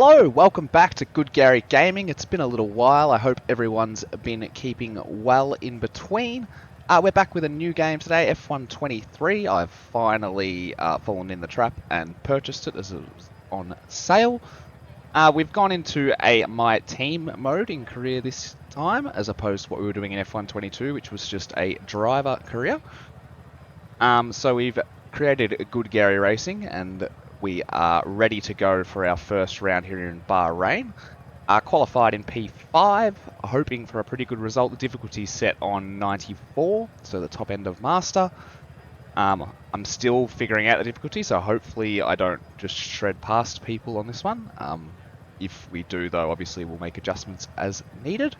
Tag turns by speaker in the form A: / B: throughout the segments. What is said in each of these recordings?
A: Hello, welcome back to Good Garry Gaming. It's been a little while. I hope everyone's been keeping well in between. We're back with a new game today, F1 23. I've finally fallen in the trap and purchased it as it was on sale. We've gone into a My Team mode in career this time, as opposed to what we were doing in F1 22, which was just a driver career. So we've created a Good Garry Racing, and we are ready to go for our first round here in Bahrain. Qualified in P5, hoping for a pretty good result. The difficulty is set on 94, so the top end of Master. I'm still figuring out the difficulty, so hopefully I don't just shred past people on this one. If we do, though, obviously we'll make adjustments as needed.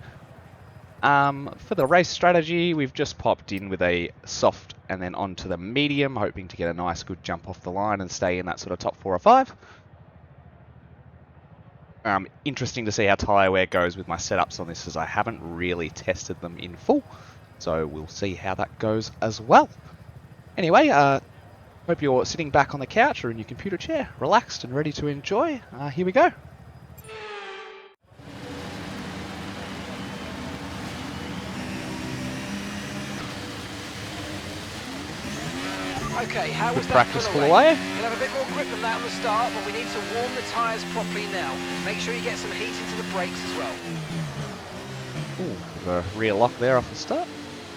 A: For the race strategy, we've just popped in with a soft and then onto the medium, hoping to get a nice good jump off the line and stay in that sort of top 4 or 5. Interesting to see how tyre wear goes with my setups on this, as I haven't really tested them in full, so we'll see how that goes as well. Anyway, hope you're sitting back on the couch or in your computer chair, relaxed and ready to enjoy. Here we go.
B: Okay, how was that
A: practice
B: pull
A: for
B: away?
A: the way?
B: You'll have a bit more grip than that on the start, but we need to warm the tyres properly now. Make sure you get some heat into the brakes as well.
A: Ooh, the rear lock there off the start.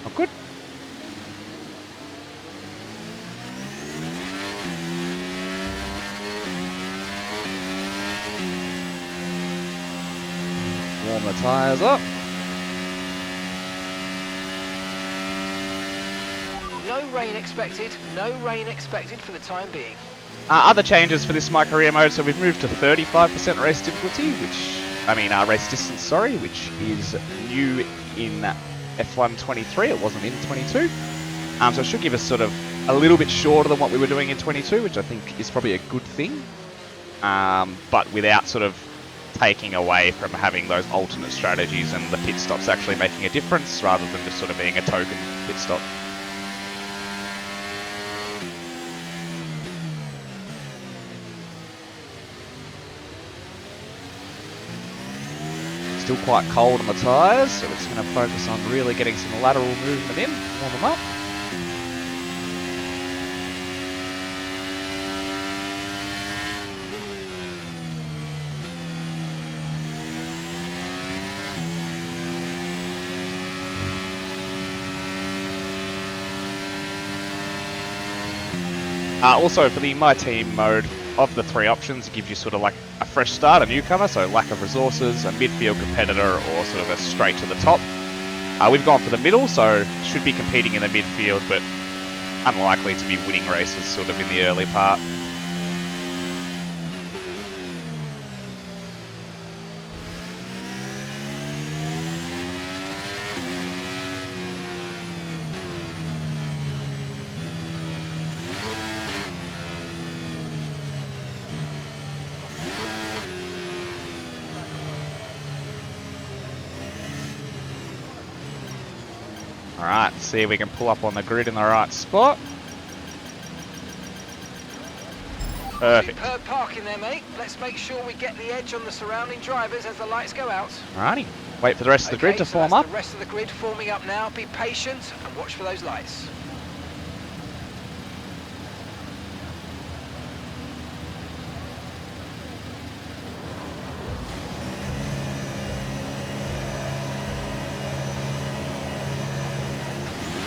A: Not good. Warm the tyres up.
B: No rain expected, no rain expected for the time being.
A: Other changes for this My Career mode, so we've moved to 35% race difficulty, race distance, sorry, which is new in F1 23. It wasn't in 22. So it should give us sort of a little bit shorter than what we were doing in 22, which I think is probably a good thing. But without sort of taking away from having those alternate strategies and the pit stops actually making a difference, rather than just sort of being a token pit stop. Still quite cold on the tyres, so we're just going to focus on really getting some lateral movement in, warm them up. Also for the My Team mode, of the 3 options, it gives you sort of like a fresh start, a newcomer, so lack of resources, a midfield competitor, or sort of a straight to the top. We've gone for the middle, so should be competing in the midfield, but unlikely to be winning races sort of in the early part. Alright, see if we can pull up on the grid in the right spot. Perfect.
B: Superb parking there, mate. Let's make sure we get the edge on the surrounding drivers as the lights go out.
A: Alrighty, wait for the rest of the grid to form up.
B: The rest of the grid forming up now. Be patient and watch for those lights.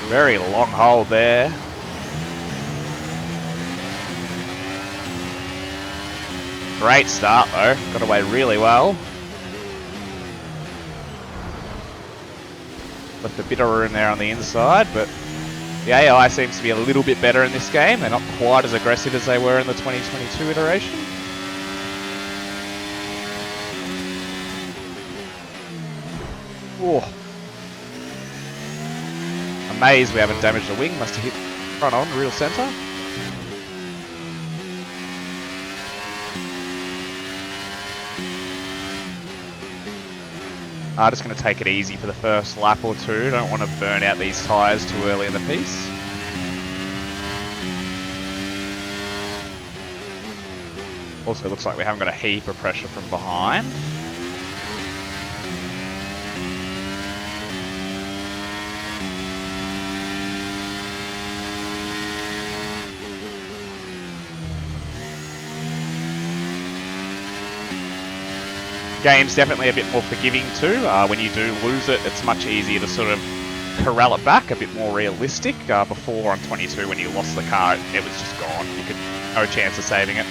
A: Very long hold there. Great start though, got away really well. Left a bit of room there on the inside, but the AI seems to be a little bit better in this game. They're not quite as aggressive as they were in the 2022 iteration. Oh. Amazed we haven't damaged the wing, must have hit front on, real centre. Just going to take it easy for the first lap or two, don't want to burn out these tyres too early in the piece.
C: Also, looks like we haven't got a heap of pressure from behind. Game's definitely a bit more forgiving too. When you do lose it, it's much easier to sort of corral it back, a bit more realistic. Before on 22, when you lost the car, it was just gone. You could, no chance of saving it.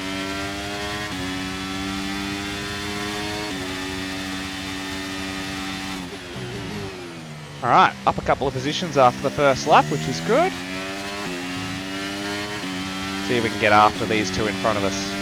C: Alright, up a couple of positions after the first lap, which is good. See if we can get after these two in front of us.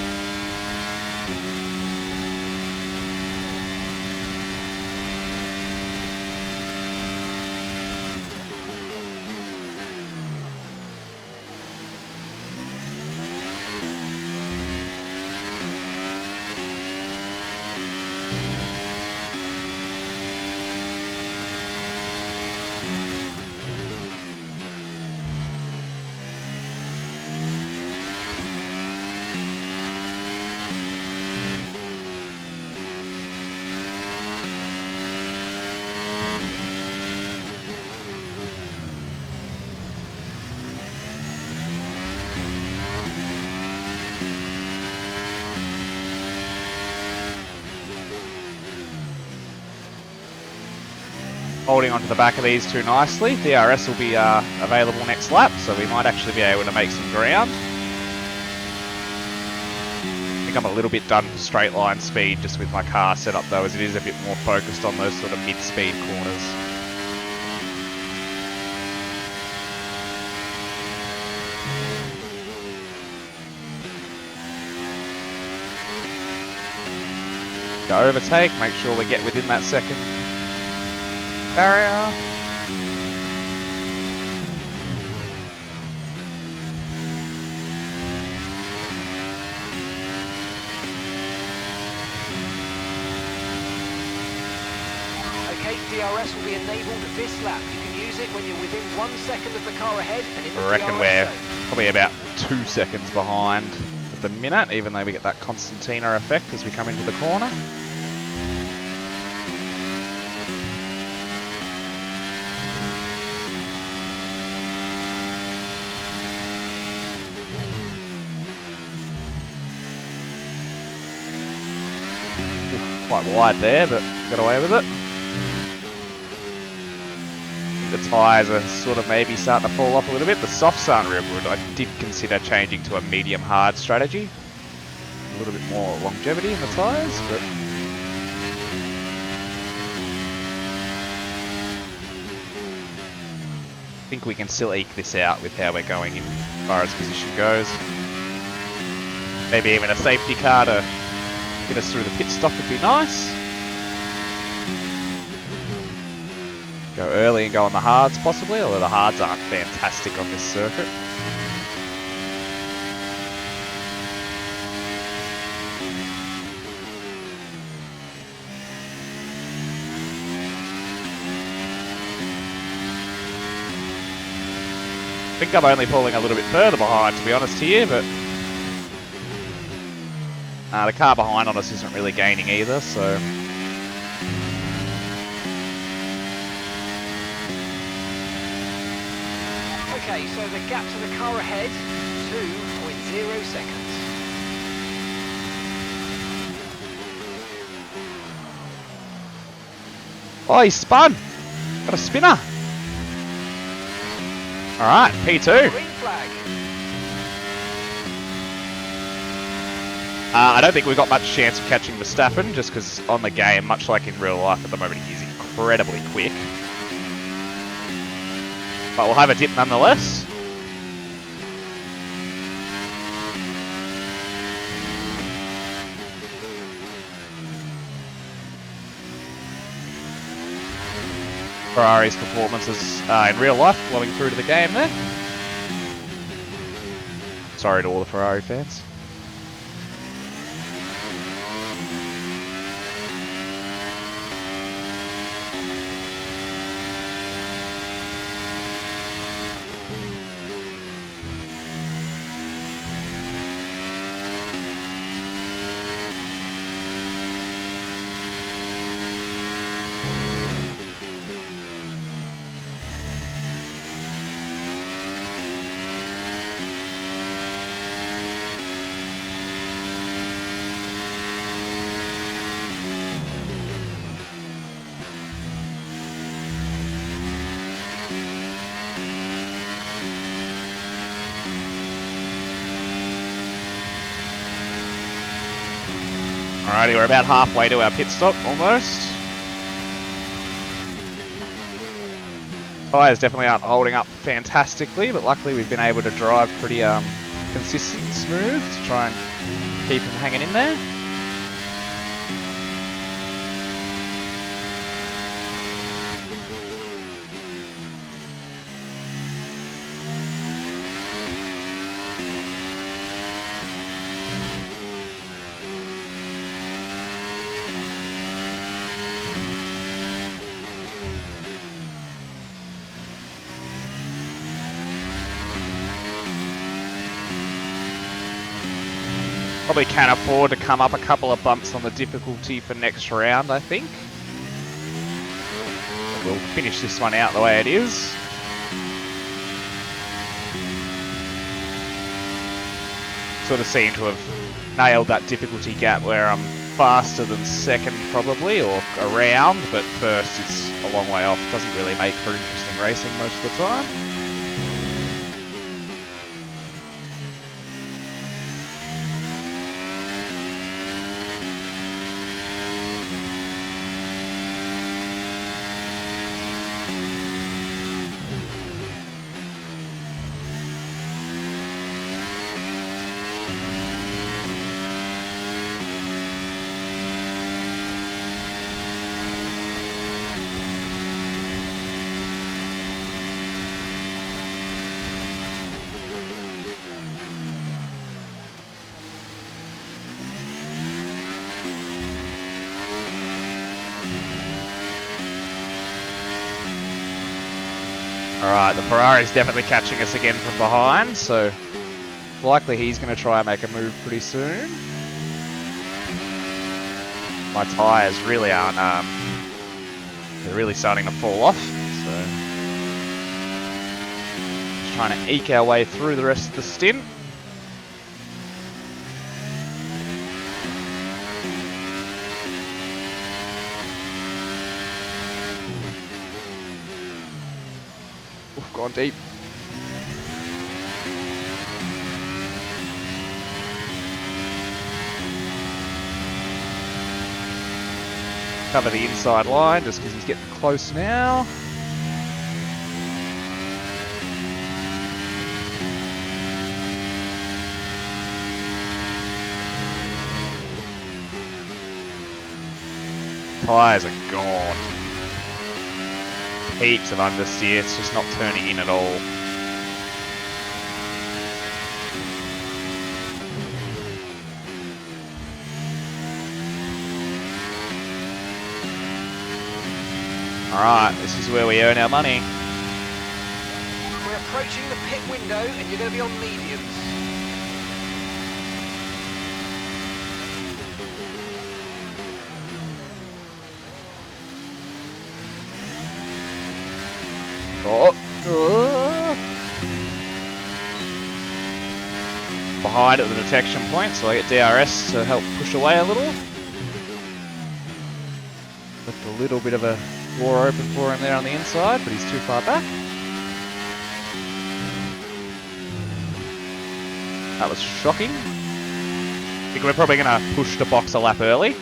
C: Holding onto the back of these two nicely. DRS will be available next lap, so we might actually be able to make some ground. I think I'm a little bit done for straight line speed just with my car set up though, as it is a bit more focused on those sort of mid-speed corners. Go overtake, make sure we get within that second barrier.
B: Okay, DRS will be enabled this lap. You can use it when you're within 1 second of the car ahead and in the
C: I reckon
B: DRS
C: we're
B: zone.
C: probably about 2 seconds behind at the minute, even though we get that Constantina effect as we come into the corner. Quite wide there, but got away with it. The tyres are sort of maybe starting to fall off a little bit. The softs aren't real good. I did consider changing to a medium hard strategy. A little bit more longevity in the tyres, but I think we can still eke this out with how we're going in as far as position goes. Maybe even a safety car to get us through the pit stop would be nice. Go early and go on the hards possibly, although the hards aren't fantastic on this circuit. I think I'm only pulling a little bit further behind, to be honest here, but the car behind on us isn't really gaining either, so
B: Okay, so the gap to the car ahead, 2.0 seconds.
C: oh, he spun! Got a spinner! Alright, P2.
B: Green flag.
C: I don't think we've got much chance of catching Verstappen, just because on the game, much like in real life at the moment, he's incredibly quick. But we'll have a dip nonetheless. Ferrari's performances in real life flowing through to the game there. Sorry to all the Ferrari fans. Alrighty, we're about halfway to our pit stop, almost. Tyres definitely aren't holding up fantastically, but luckily we've been able to drive pretty consistent and smooth to try and keep them hanging in there. Probably can afford to come up a couple of bumps on the difficulty for next round, I think. We'll finish this one out the way it is. Sort of seem to have nailed that difficulty gap where I'm faster than second probably, or around, but first is a long way off. Doesn't really make for interesting racing most of the time. Alright, the Ferrari's definitely catching us again from behind, so likely he's going to try and make a move pretty soon. My tyres really aren't, they're really starting to fall off, so just trying to eke our way through the rest of the stint. Gone deep. Cover the inside line just because he's getting close now. Tyres are gone. Heaps of understeer, it's just not turning in at all. Alright, this is where we earn our money.
B: We're approaching the pit window and you're going to be on mediums.
C: Behind at the detection point, so I get DRS to help push away a little. Left a little bit of a door open for him there on the inside, but he's too far back. That was shocking. I think we're probably going to push the box a lap early.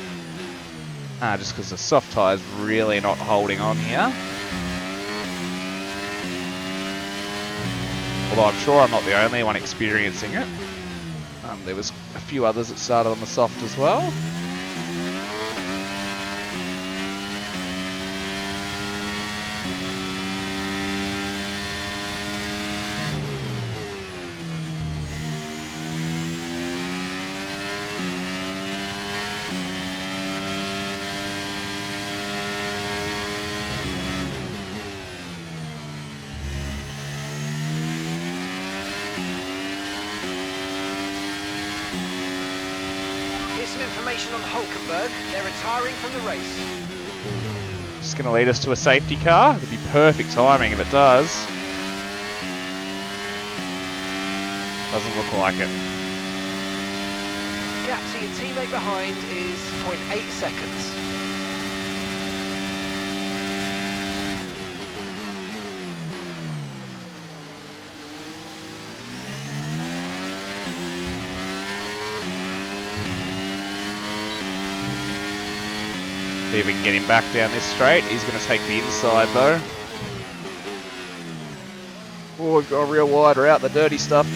C: Just because the soft tyre's really not holding on here. Although I'm sure I'm not the only one experiencing it. There was a few others that started on the soft as well.
B: Information on Hulkenberg. They're retiring from the race.
C: Just going to lead us to a safety car. It'd be perfect timing if it does. Doesn't look like it.
B: Gap to your teammate behind is 0.8 seconds.
C: See if we can get him back down this straight. He's going to take the inside though. Oh, we've got a real wide route, the dirty stuff.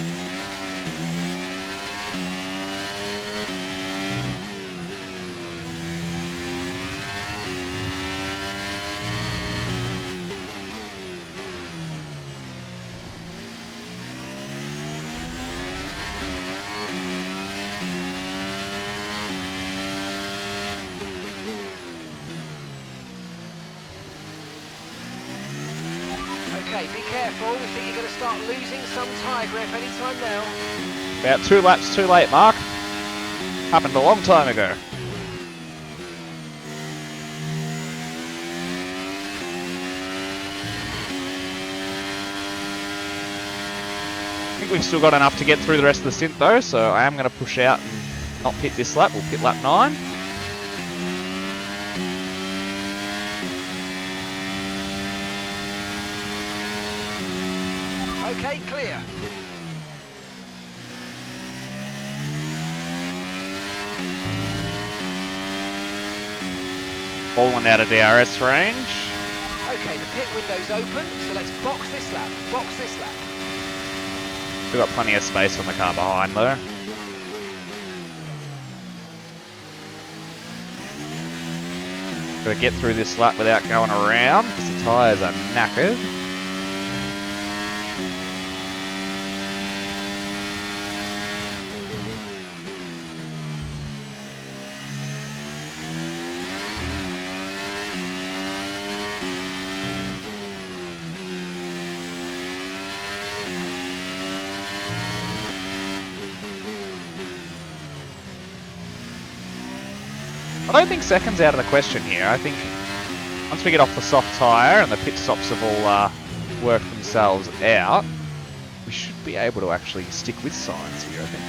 B: Okay, be careful. We think you're going to start losing some tyre grip anytime now.
C: About 2 laps too late, Mark. Happened a long time ago. I think we've still got enough to get through the rest of the stint though, so I am going to push out and not pit this lap. We'll pit lap 9.
B: Okay, clear.
C: Falling out of DRS range.
B: Okay, the pit window's open, so let's box this lap. Box this lap.
C: We've got plenty of space on the car behind though. Got to get through this lap without going around because the tyres are knackered. I don't think second's out of the question here. I think once we get off the soft tyre and the pit stops have all worked themselves out, we should be able to actually stick with science here, I think.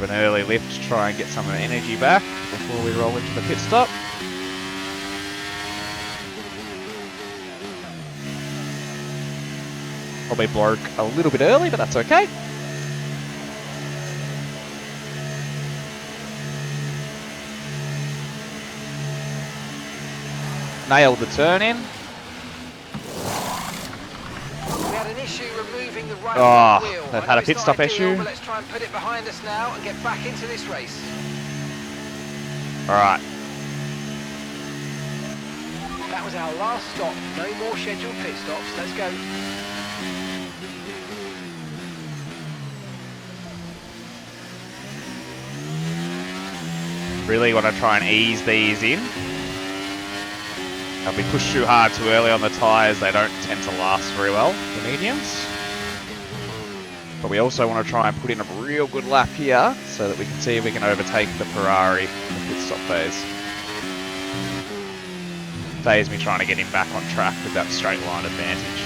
C: An early lift to try and get some of the energy back before we roll into the pit stop. Probably broke a little bit early, but that's okay. Nailed the turn in.
B: We had an issue removing the right
C: Oh,
B: wheel.
C: they've
B: I
C: had
B: know
C: a pit
B: it's
C: stop
B: not ideal,
C: issue.
B: but let's try and put it behind us now and get back into this race.
C: Alright.
B: That was our last stop. No more scheduled pit stops. Let's go.
C: Really want to try and ease these in. If we push too hard too early on the tyres, they don't tend to last very well, the mediums. But we also want to try and put in a real good lap here so that we can see if we can overtake the Ferrari in the pit stop phase. Saves me trying to get him back on track with that straight line advantage.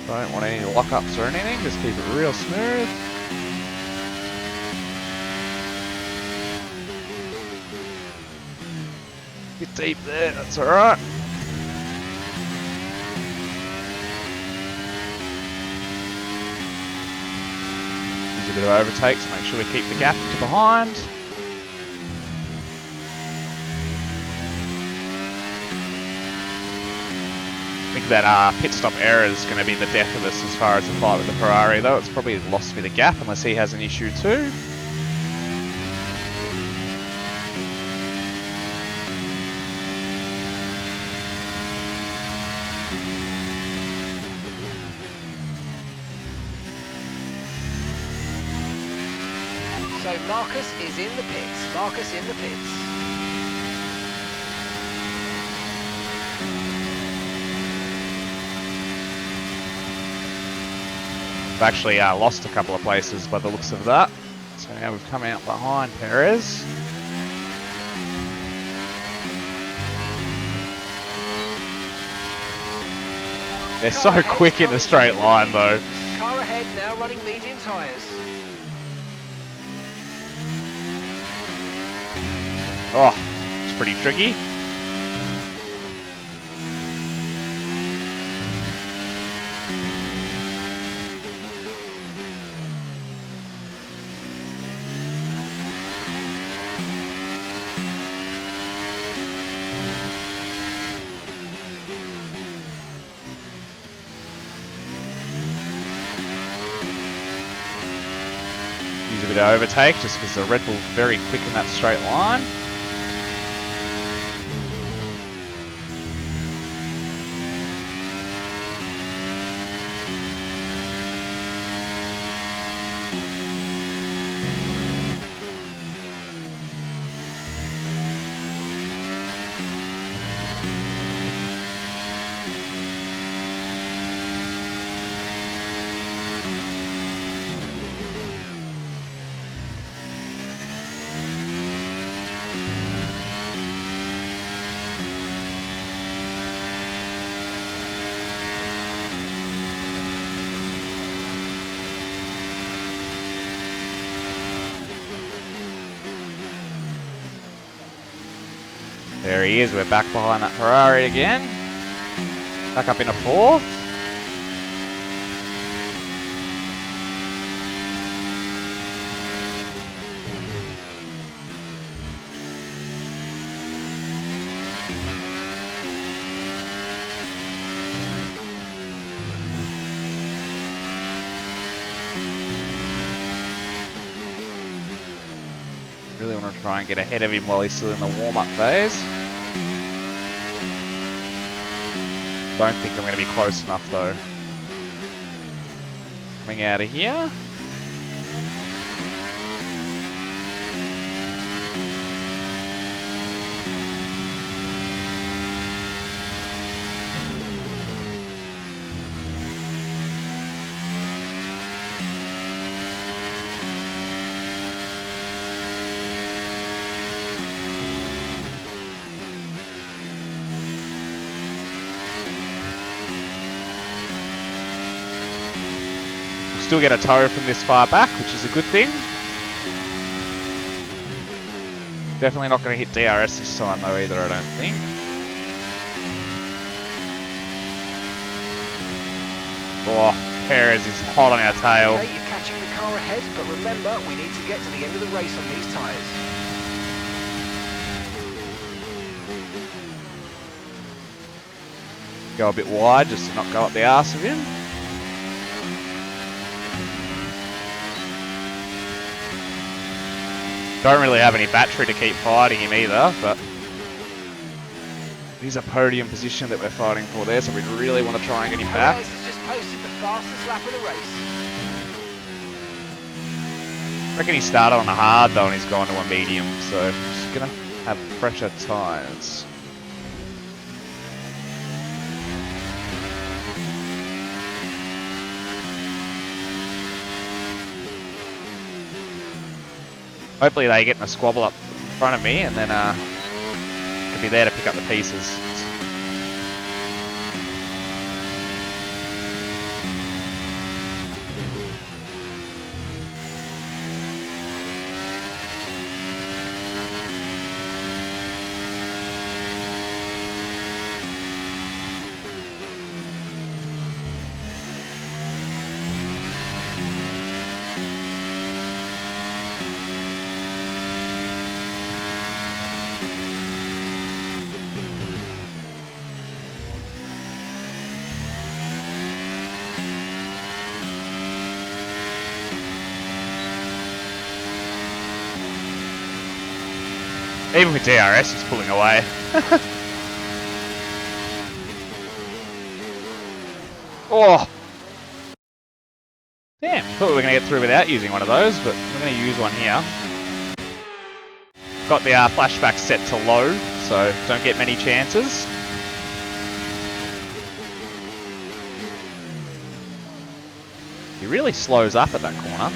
C: Don't want any lockups or anything, just keep it real smooth. Bit deep there, that's alright. Use a bit of overtake to make sure we keep the gap to behind. I think that pit stop error is going to be the death of us as far as the fight with the Ferrari though. It's probably lost me the gap unless he has an issue too.
B: So Marcus is in the pits. Marcus in the pits.
C: We've actually lost a couple of places by the looks of that. So now we've come out behind Perez. They're so quick in the straight line though.
B: Car ahead now running medium tyres.
C: Oh, it's pretty tricky. Use a bit of overtake just because the Red Bull's very quick in that straight line. There he is, we're back behind that Ferrari again. Back up in a fourth. Really want to try and get ahead of him while he's still in the warm-up phase. Don't think I'm going to be close enough though. Coming out of here. Still get a tow from this far back, which is a good thing. Definitely not going to hit DRS this time though either, I don't think. Oh, Perez is hot on our tail.
B: Okay, you're catching the car ahead, but remember, we need to get to the end of the race on these tyres.
C: Go a bit wide just to not go up the arse of him. Don't really have any battery to keep fighting him either, but he's a podium position that we're fighting for there, so we really want to try and get him back.
B: Perez has just posted the fastest lap of the race.
C: I reckon he started on a hard though and he's gone to a medium, so just gonna have fresher tyres. Hopefully they get in a squabble up in front of me and then could be there to pick up the pieces. Even with DRS, he's pulling away. Oh! Damn, thought we were going to get through without using one of those, but we're going to use one here. Got the flashback set to low, so don't get many chances. He really slows up at that corner.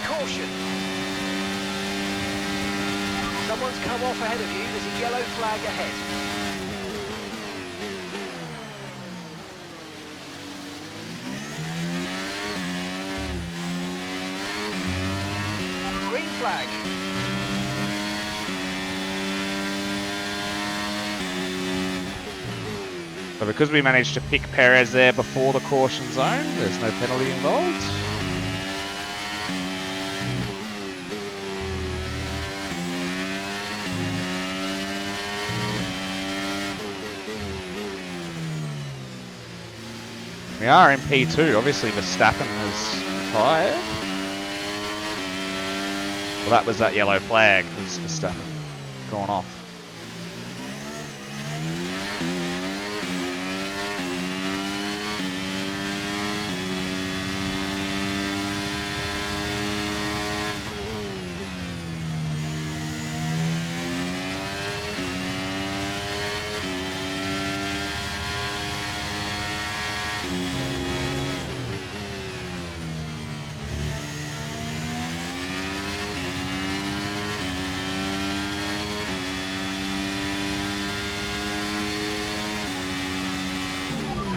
B: Caution! Someone's come off ahead of you. There's a yellow flag ahead. Green flag.
C: So because we managed to pick Perez there before the caution zone, there's no penalty involved. We are in P2. Obviously, Verstappen has retired. Well, that was that yellow flag because Verstappen gone off.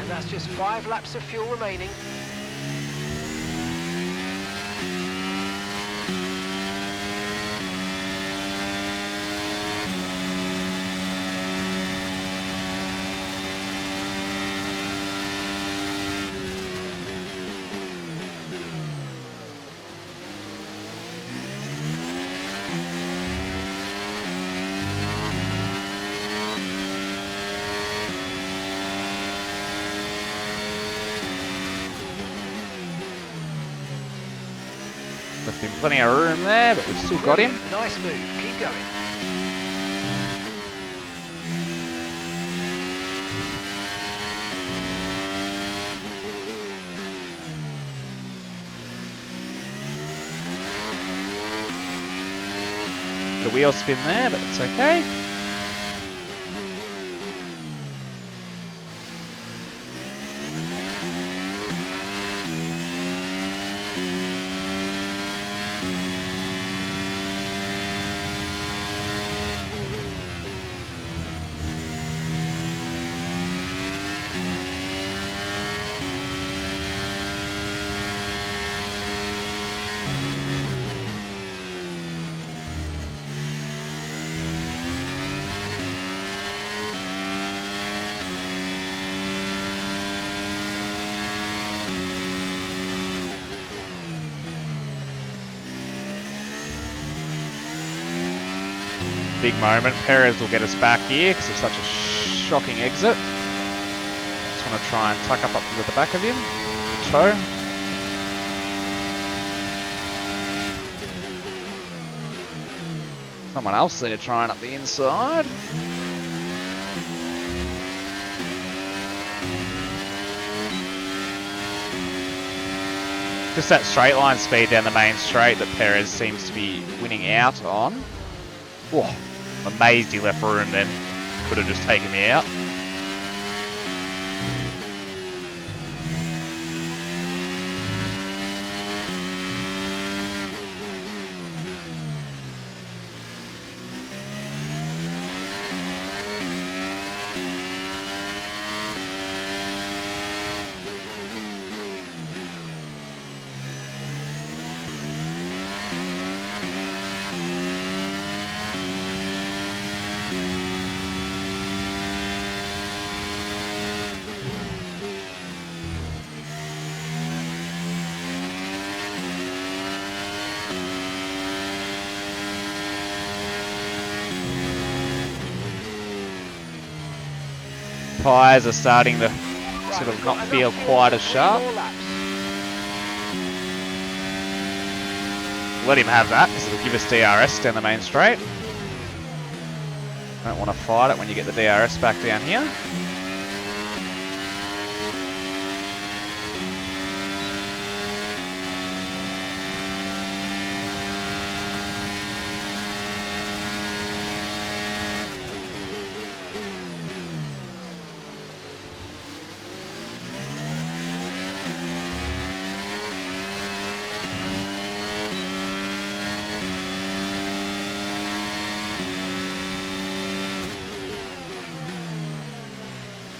B: That's just 5 laps of fuel remaining.
C: Left him plenty of room there, but we've still got him.
B: Nice move. Keep going.
C: The wheel spin there, but it's okay. Big moment. Perez will get us back here because it's such a shocking exit. Just want to try and tuck up to the back of him. Toe. Someone else there trying up the inside. Just that straight line speed down the main straight that Perez seems to be winning out on. Whoa, amazed he left room then. Could have just taken me out. Tyres are starting to sort of not feel quite as sharp. Let him have that because it'll give us DRS down the main straight. Don't want to fight it when you get the DRS back down here.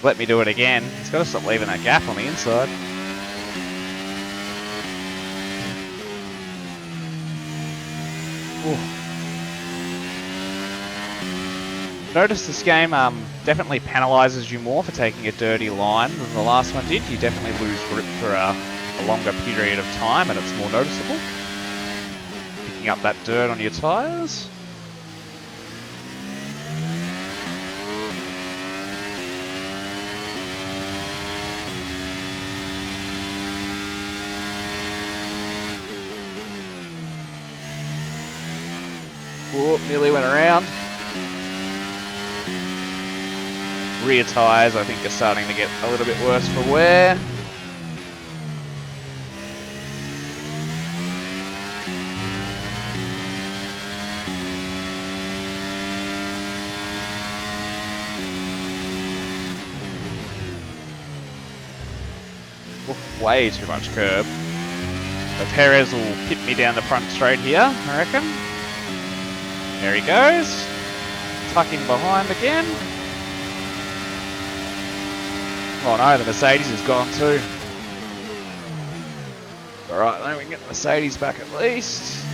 C: Let me do it again. He's got to stop leaving that gap on the inside. Ooh. Notice this game definitely penalises you more for taking a dirty line than the last one did. You definitely lose grip for a longer period of time and it's more noticeable. Picking up that dirt on your tyres. Whoop, nearly went around. Rear tyres, I think, are starting to get a little bit worse for wear. Oof, way too much curb. So Perez will hit me down the front straight here, I reckon. There he goes. Tucking behind again. Oh no, the Mercedes is gone too. Alright, then we can get the Mercedes back at least.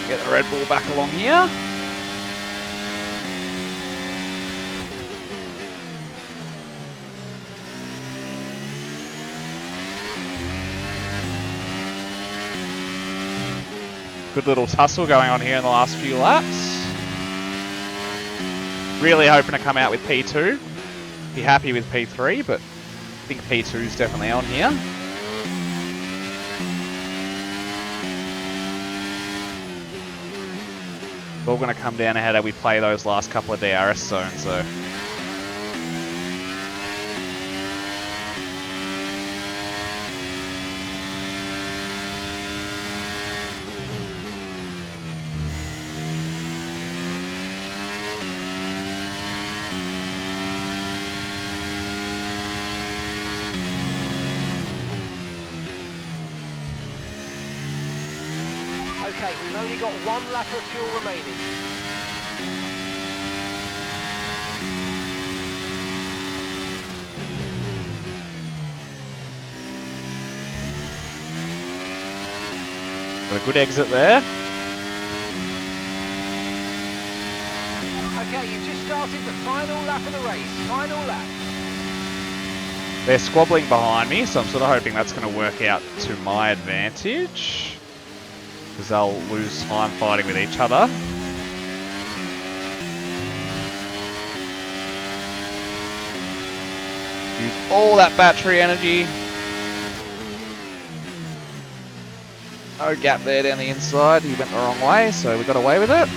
C: Get the Red Bull back along here. Good little tussle going on here in the last few laps. Really hoping to come out with P2. Be happy with P3, but I think P2 is definitely on here. It's all going to come down to how we play those last couple of DRS zones, though.
B: Okay, we've only got one lap of fuel remaining.
C: Got a good exit there.
B: Okay, you've just started the final lap of the race. Final lap.
C: They're squabbling behind me, so I'm sort of hoping that's going to work out to my advantage. Because they'll lose time fighting with each other. Use all that battery energy. No gap there down the inside. He went the wrong way, so we got away with it.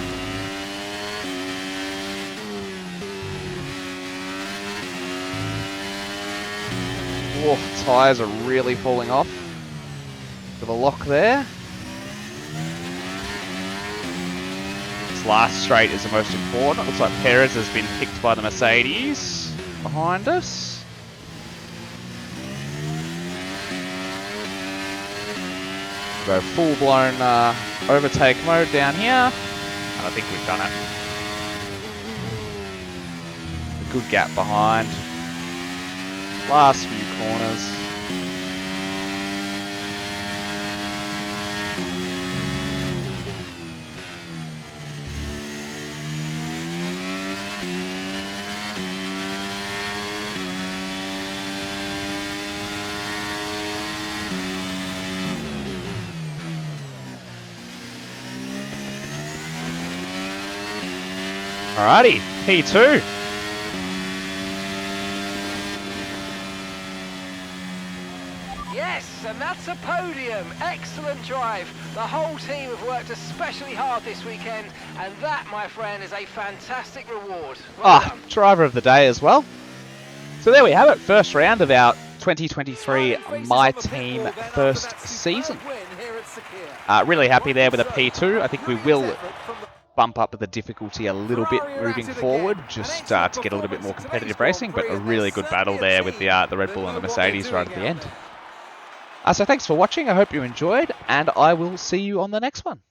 C: Whoa, tyres are really falling off. Got a lock there. this last straight is the most important. It looks like Perez has been picked by the Mercedes behind us. Go full-blown overtake mode down here. And I think we've done it. A good gap behind. Last few corners. Alrighty, P2.
B: Yes, and that's a podium. Excellent drive. The whole team have worked especially hard this weekend, and that, my friend, is a fantastic reward. Well done.
C: Driver of the day as well. So there we have it, first round of our 2023 My Team first season. Really happy there with a P2. I think we will bump up the difficulty a little bit moving forward, just to get a little bit more competitive racing, but a really good battle there with the Red Bull and the Mercedes right at the end. So thanks for watching, I hope you enjoyed, and I will see you on the next one.